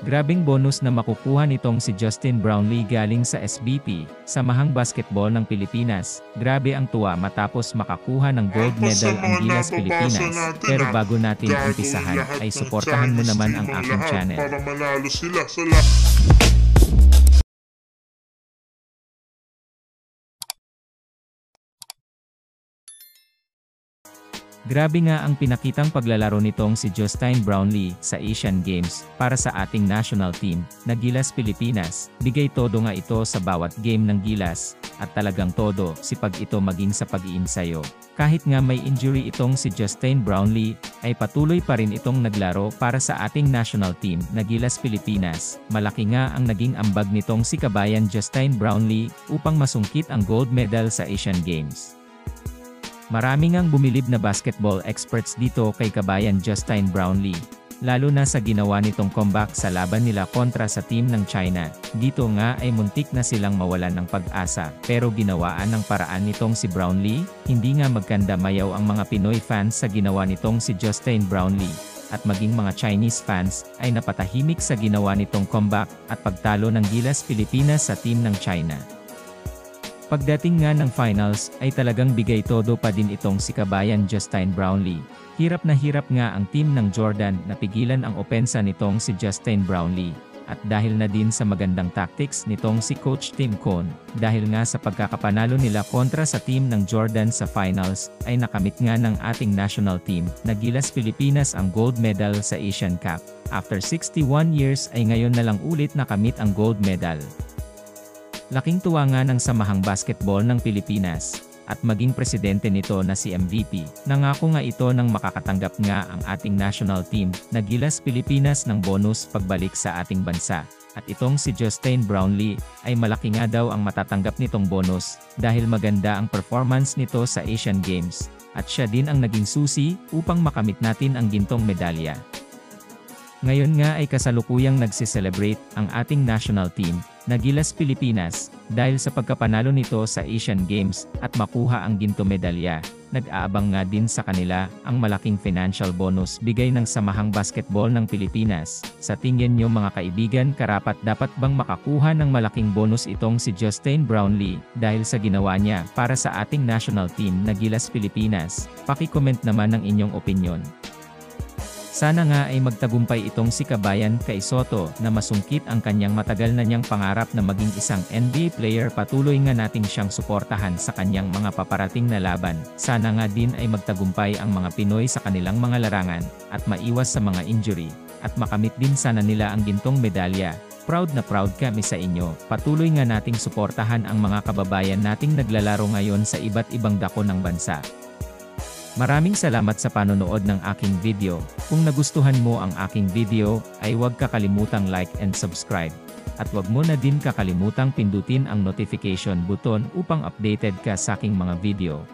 Grabing bonus na makukuha nitong si Justin Brownlee galing sa SBP, Samahang Basketball ng Pilipinas. Grabe ang tuwa matapos makakuha ng gold medal ang Gilas Pilipinas. Pero bago natin umpisahan, ay suportahan mo naman ang aking channel. Para manalo sila sa Grabe nga ang pinakitang paglalaro nitong si Justin Brownlee sa Asian Games para sa ating national team na Gilas Pilipinas. Bigay todo nga ito sa bawat game ng Gilas at talagang todo sipag ito maging sa pag-iinsayo. Kahit nga may injury itong si Justin Brownlee, ay patuloy pa rin itong naglaro para sa ating national team na Gilas Pilipinas. Malaki nga ang naging ambag nitong si kabayan Justin Brownlee upang masungkit ang gold medal sa Asian Games. Marami ngang bumilib na basketball experts dito kay kabayan Justin Brownlee, lalo na sa ginawa nitong comeback sa laban nila kontra sa team ng China. Dito nga ay muntik na silang mawalan ng pag-asa, pero ginawaan ng paraan nitong si Brownlee. Hindi nga magkanda mayaw ang mga Pinoy fans sa ginawa nitong si Justin Brownlee, at maging mga Chinese fans ay napatahimik sa ginawa nitong comeback at pagtalo ng Gilas Pilipinas sa team ng China. Pagdating nga ng finals, ay talagang bigay todo pa din itong si kabayan Justin Brownlee. Hirap na hirap nga ang team ng Jordan na pigilan ang opensa nitong si Justin Brownlee. At dahil na din sa magandang tactics nitong si Coach Tim Cone, dahil nga sa pagkakapanalo nila kontra sa team ng Jordan sa finals, ay nakamit nga ng ating national team na Gilas Pilipinas ang gold medal sa Asian Cup. After 61 years ay ngayon na lang ulit nakamit ang gold medal. Laking tuwa nga ng Samahang Basketball ng Pilipinas, at maging presidente nito na si MVP. Nangako nga ito nang makakatanggap nga ang ating national team na Gilas Pilipinas ng bonus pagbalik sa ating bansa. At itong si Justin Brownlee ay malaki nga daw ang matatanggap nitong bonus dahil maganda ang performance nito sa Asian Games. At siya din ang naging susi upang makamit natin ang gintong medalya. Ngayon nga ay kasalukuyang nagsiselebrate ang ating national team na Gilas Pilipinas dahil sa pagkapanalo nito sa Asian Games at makuha ang ginto medalya. Nag-aabang nga din sa kanila ang malaking financial bonus bigay ng Samahang Basketball ng Pilipinas. Sa tingin nyo mga kaibigan, karapat dapat bang makakuha ng malaking bonus itong si Justin Brownlee dahil sa ginawa niya para sa ating national team na Gilas Pilipinas? Paki-comment naman ang inyong opinyon. Sana nga ay magtagumpay itong si kabayan kay Soto na masungkit ang kanyang matagal na niyang pangarap na maging isang NBA player. Patuloy nga nating siyang suportahan sa kanyang mga paparating na laban. Sana nga din ay magtagumpay ang mga Pinoy sa kanilang mga larangan at maiwas sa mga injury at makamit din sana nila ang gintong medalya. Proud na proud kami sa inyo. Patuloy nga nating suportahan ang mga kababayan nating naglalaro ngayon sa iba't ibang dako ng bansa. Maraming salamat sa panonood ng aking video. Kung nagustuhan mo ang aking video, ay huwag kakalimutang like and subscribe. At huwag mo na din kakalimutang pindutin ang notification button upang updated ka sa aking mga video.